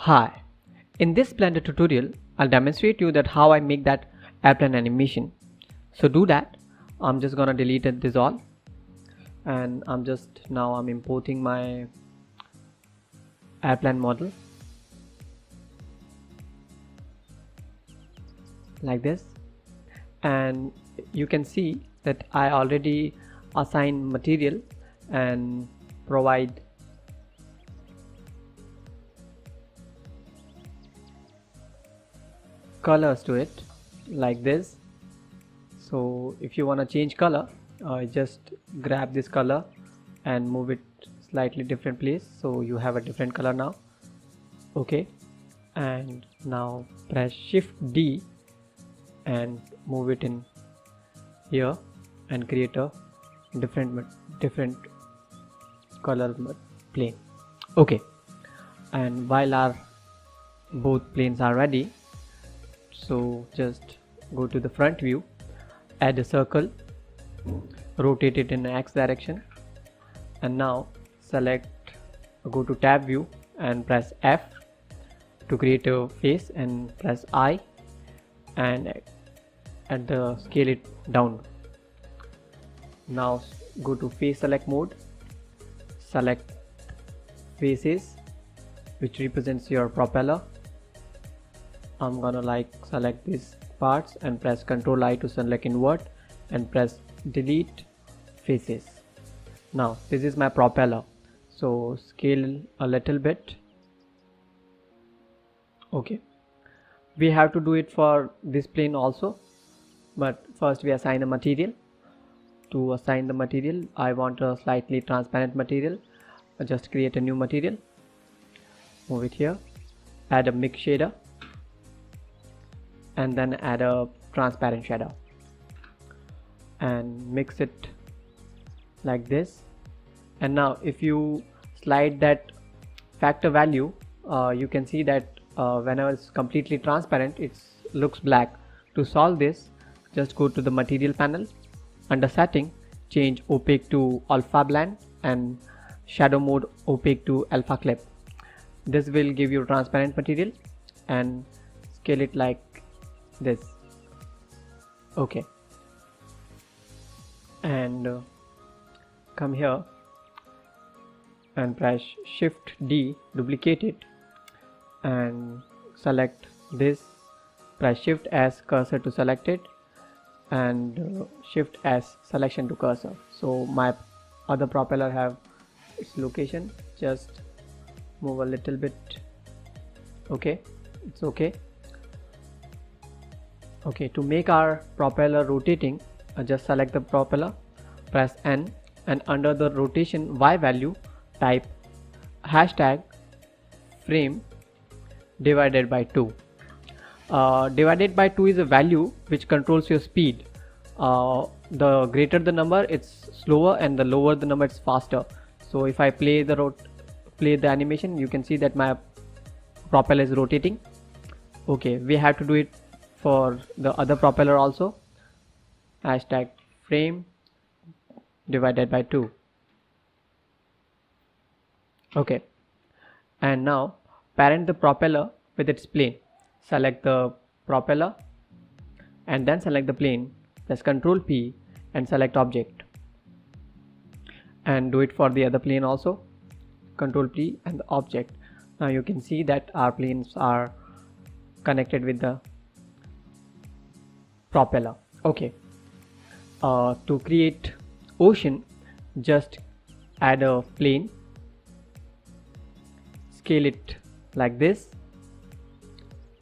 Hi, in this Blender tutorial, I'll demonstrate you that how I make that airplane animation. So do that. I'm just gonna delete this all, and I'm importing my airplane model like this, and you can see that I already assign material and provide colors to it like this. So if you want to change color, just grab this color and move it slightly different place, so you have a different color now. Okay, and now press Shift D and move it in here and create a different color plane. Okay, and while our both planes are ready, so just go to the front view, add a circle, rotate it in the X direction, and now go to tab view and press F to create a face, and press I and scale it down. Now go to face select mode, select faces which represents your propeller. I'm gonna select these parts and press Ctrl I to select invert and press delete faces. Now this is my propeller, so scale a little bit. Okay, we have to do it for this plane also, but first we assign a material. To assign the material, I want a slightly transparent material. Just create a new material, move it here, add a mix shader, and then add a transparent shadow and mix it like this. And now if you slide that factor value, you can see that whenever it's completely transparent, it looks black. To solve this, just go to the material panel, under setting, change opaque to alpha blend and shadow mode opaque to alpha clip. This will give you transparent material, and scale it like this. Okay, and come here and press Shift D, duplicate it and select this, press Shift S cursor to select it, and Shift S selection to cursor. So my other propeller have its location, just move a little bit. Okay, it's okay. Okay, to make our propeller rotating, just select the propeller, press N, and under the rotation Y value type hashtag frame divided by 2. Divided by 2 is a value which controls your speed. The greater the number, it's slower, and the lower the number, it's faster. So if I play the animation, you can see that my propeller is rotating. Okay, we have to do it for the other propeller also. Hashtag frame divided by 2. Okay, and now parent the propeller with its plane. Select the propeller and then select the plane, press Ctrl P and select object, and do it for the other plane also, Ctrl P and the object. Now you can see that our planes are connected with the propeller. Okay, to create ocean, just add a plane, scale it like this,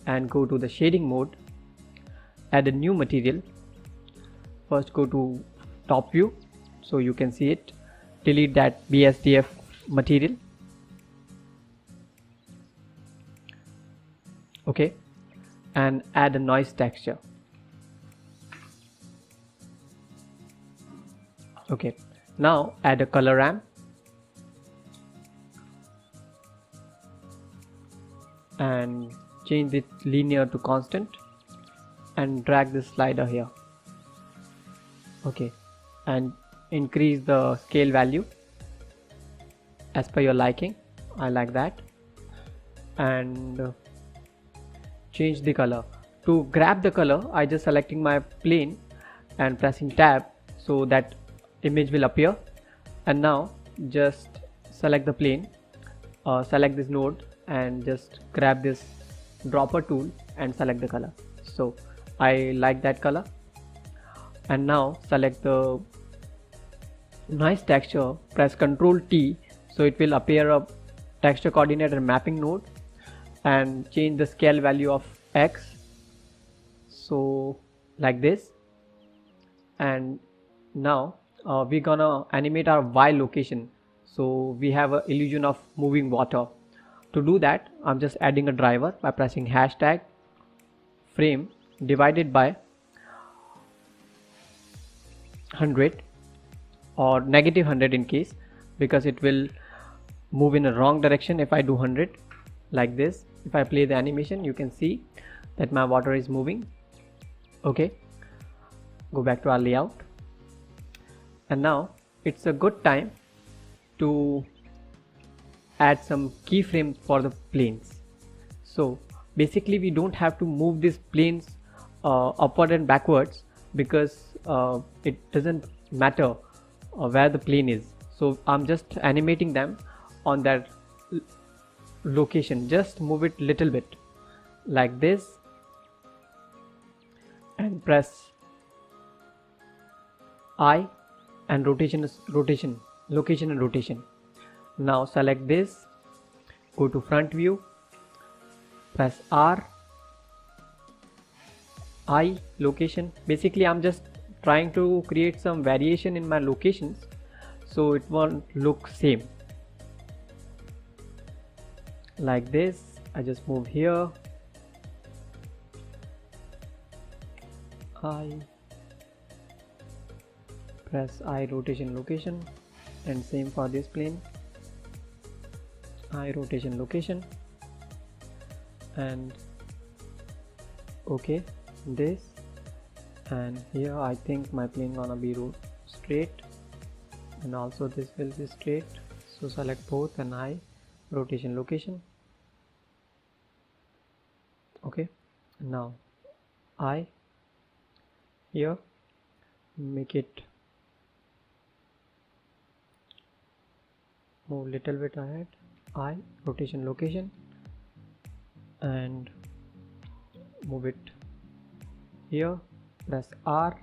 and go to the shading mode, add a new material. First go to top view so you can see it, delete that BSDF material. Okay, and add a noise texture. Okay, now add a color ramp and change it linear to constant and drag this slider here. Okay, and increase the scale value as per your liking. I like that. and change the color. To grab the color, I just selecting my plane and pressing tab, so that image will appear. And now just select the plane, select this node and just grab this dropper tool and select the color. So I like that color. And now select the nice texture, press Ctrl T, so it will appear a texture coordinator mapping node, and change the scale value of X, so like this. And now we're gonna animate our Y location, so we have an illusion of moving water. To do that, I'm just adding a driver by pressing hashtag frame divided by 100 or -100 in case, because it will move in a wrong direction if I do 100 like this. If I play the animation, you can see that my water is moving. Okay, go back to our layout, and now it's a good time to add some keyframes for the planes. So basically we don't have to move these planes upward and backwards, because it doesn't matter where the plane is. So I'm just animating them on that location. Just move it little bit like this and press I, and location and rotation. Now select this, go to front view, press R, I, location. Basically I'm just trying to create some variation in my locations, so it won't look same. Like this, I just move here, I, press I, rotation location, and same for this plane, I, rotation location, and okay, this. And here I think my plane gonna be straight, and also this will be straight, so select both and I, rotation location. Okay, now I here, make it move little bit ahead, I, rotation location, and move it here, press R,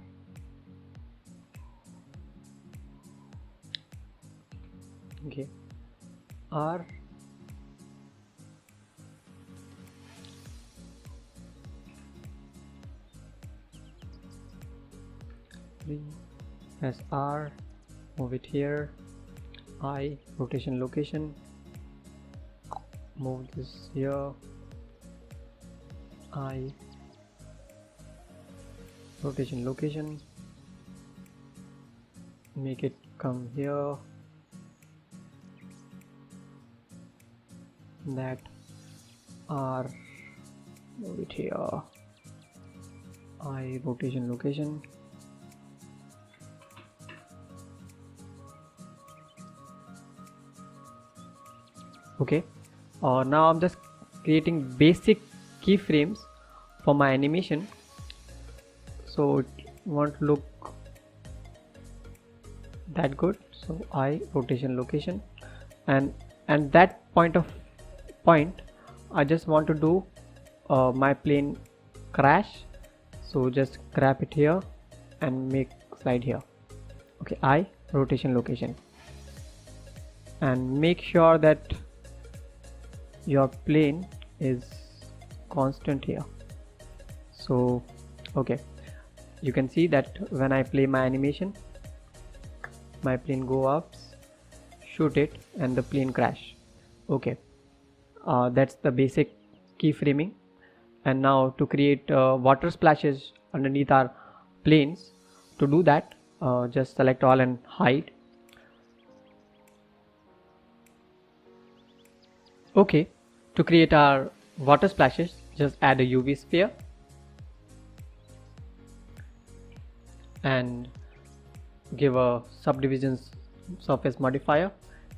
okay, R, press R, move it here, I, rotation location, move this here, I, rotation location, make it come here, that R, move it here, I, rotation location, okay. Now I'm just creating basic keyframes for my animation, so it won't look that good. So I, rotation location, and that point I just want to do my plane crash, so just grab it here and make slide here. Okay, I, rotation location, and make sure that your plane is constant here. So okay, you can see that when I play my animation, my plane go up, shoot it, and the plane crash. Okay, that's the basic keyframing. And now to create water splashes underneath our planes, to do that just select all and hide. Okay, to create our water splashes, just add a UV sphere and give a subdivisions surface modifier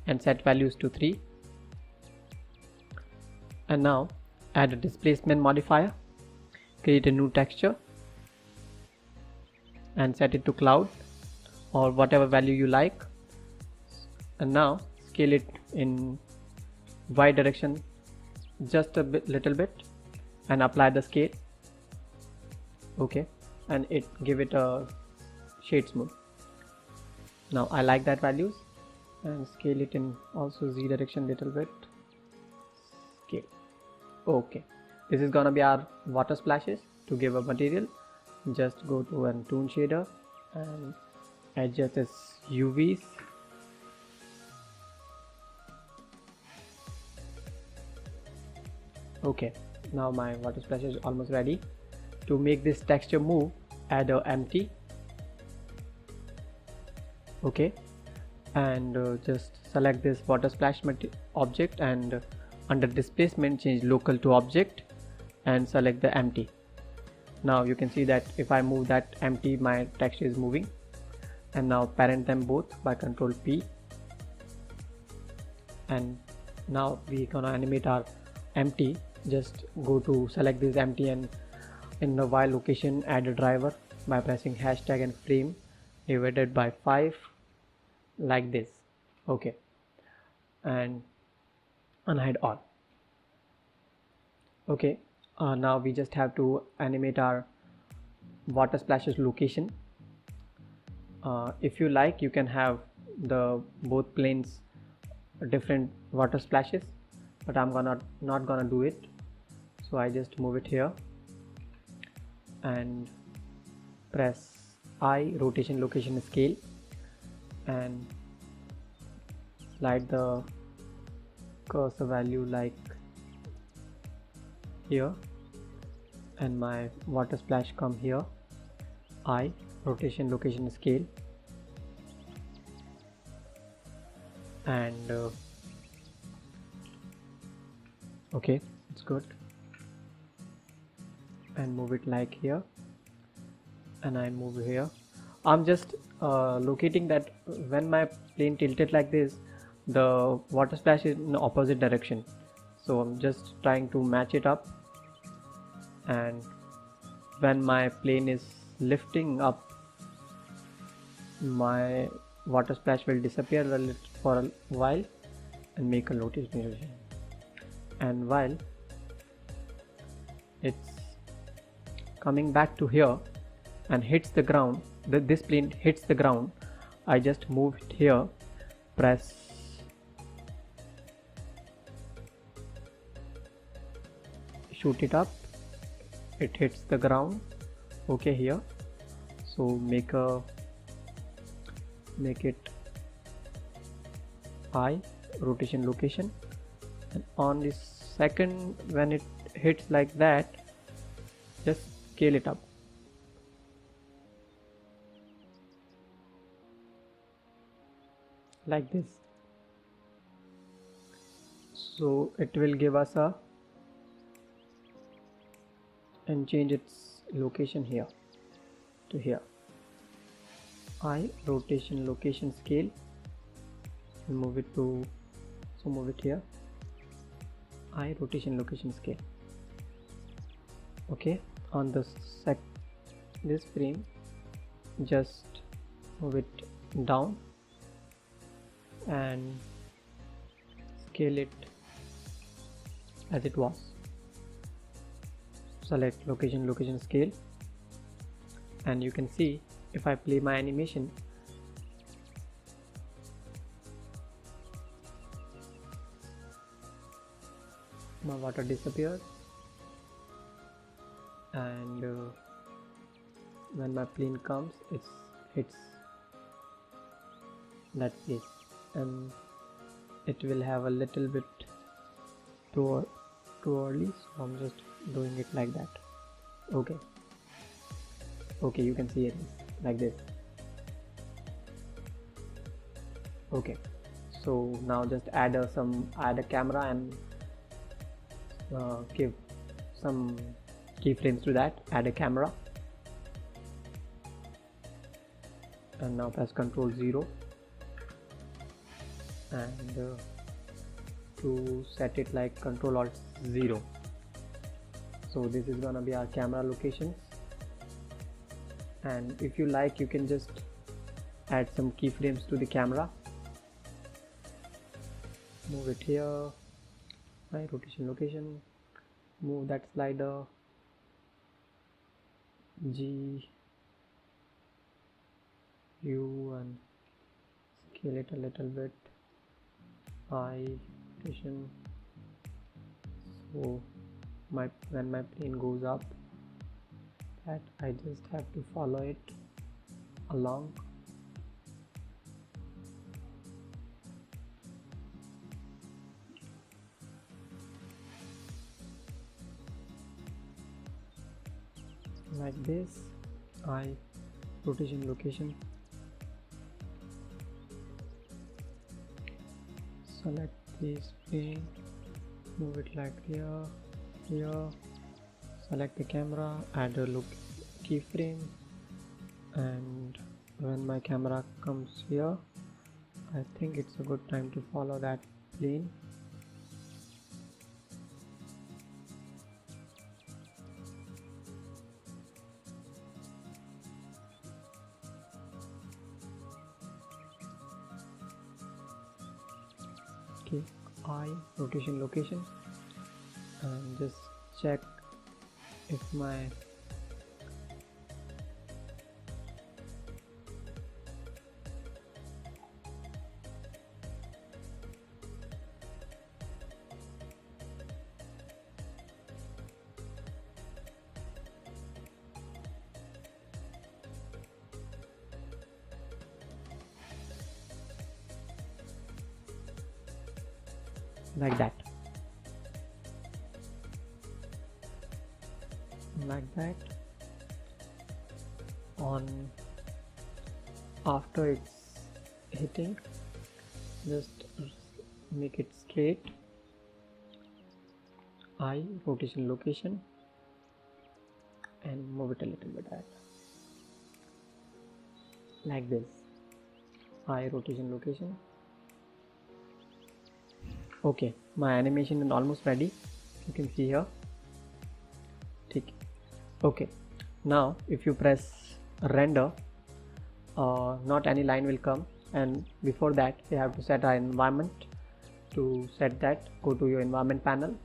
and set values to 3. And now add a displacement modifier, create a new texture and set it to cloud or whatever value you like, and now scale it in y direction just a little bit and apply the scale. Okay, and give it a shade smooth. Now I like that values, and scale it in also z direction little bit, scale. Okay, this is gonna be our water splashes. To give a material, just go to a toon shader and adjust its UVs. Okay, now my water splash is almost ready. To make this texture move, add a empty. Okay, and just select this water splash object, and under displacement change local to object and select the empty. Now you can see that if I move that empty, my texture is moving. And now parent them both by Ctrl P, and now we gonna animate our empty. Just go to select this empty and in the Y location add a driver by pressing hashtag and frame divided by 5 like this. Okay, and unhide all. Okay, now we just have to animate our water splashes location. If you like, you can have the both planes different water splashes, but I'm not gonna do it. So I just move it here and press I, rotation location scale, and slide the cursor value like here, and my water splash come here. I, rotation location scale, and okay, it's good, and move it like here, and I move here. I'm just locating that when my plane tilted like this, the water splash is in the opposite direction, so I'm just trying to match it up. And when my plane is lifting up, my water splash will disappear for a while and make a rotation. And while it's coming back to here and hits the ground, this plane hits the ground, I just move it here, press shoot it up, it hits the ground. Okay, here, so make it I, rotation location, and on this second when it hits like that, just scale it up like this, so it will give us a, and change its location here to here. I, rotation location scale, and move it to, so move it here, I, rotation location scale. Okay, on the this frame, just move it down and scale it as it was. Select location scale, and you can see if I play my animation, my water disappears, and when my plane comes, it hits that place, and it will have a little bit too early, so I'm just doing it like that. Okay, you can see it like this. Okay, so now just add a camera and give some keyframes to that. Add a camera, and now press Ctrl 0 and to set it like Control Alt 0. So this is gonna be our camera locations, and if you like you can just add some keyframes to the camera. Move it here, my rotation location, move that slider G, U, and scale it a little bit, I rotation. So when my plane goes up, that I just have to follow it along. Like this. I rotation location, select this plane, move it like here, select the camera, add a look keyframe, and when my camera comes here, I think it's a good time to follow that plane. Okay, I rotation location, and just check if my like that, on after it's hitting, just make it straight, I rotation location, and move it a little bit like this, I rotation location. Okay, my animation is almost ready, you can see here. Okay, now if you press render, not any line will come, and before that you have to set our environment. To set that, go to your environment panel,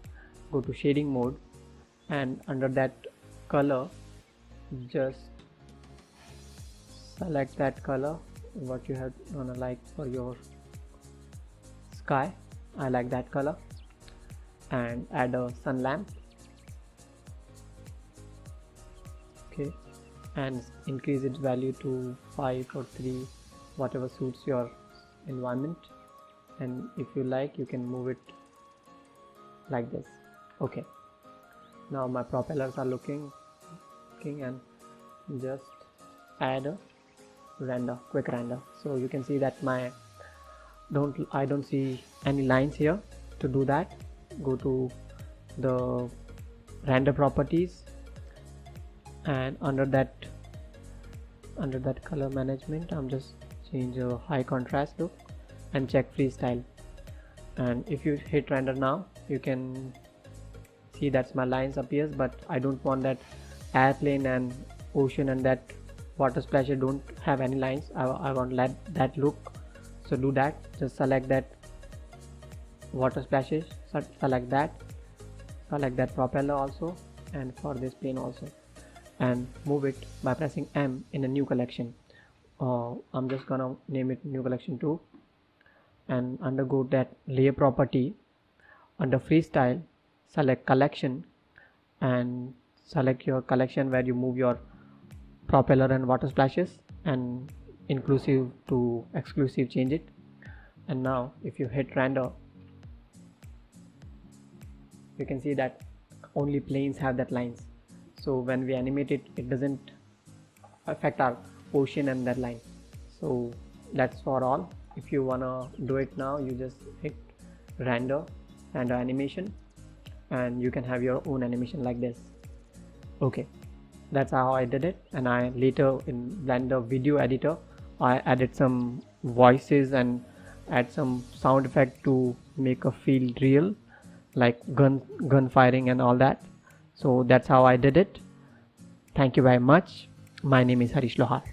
go to shading mode, and under that color just select that color what you have gonna like for your sky. I like that color, and add a sun lamp. Okay, and increase its value to 5 or 3, whatever suits your environment, and if you like you can move it like this. Okay, now my propellers are looking, and just add a render, quick render. So you can see that I don't see any lines here. To do that, go to the render properties, and under that color management I'm just change a high contrast look and check freestyle, and if you hit render now you can see that my lines appears, but I don't want that airplane and ocean and that water splash don't have any lines. I want that look. So do that, just select that water splashes, select that propeller also, and for this plane also, and move it by pressing M in a new collection. I'm just gonna name it new collection 2, and undergo that layer property. Under freestyle, select collection, and select your collection where you move your propeller and water splashes, and inclusive to exclusive change it. And now if you hit render, you can see that only planes have that lines, so when we animate it, it doesn't affect our ocean and that line. So that's for all. If you wanna do it now, you just hit render animation, and you can have your own animation like this. Okay, that's how I did it. And I later in Blender video editor I added some voices and add some sound effect to make a feel real, like gun firing and all that. So that's how I did it. Thank you very much. My name is Harish Lohar.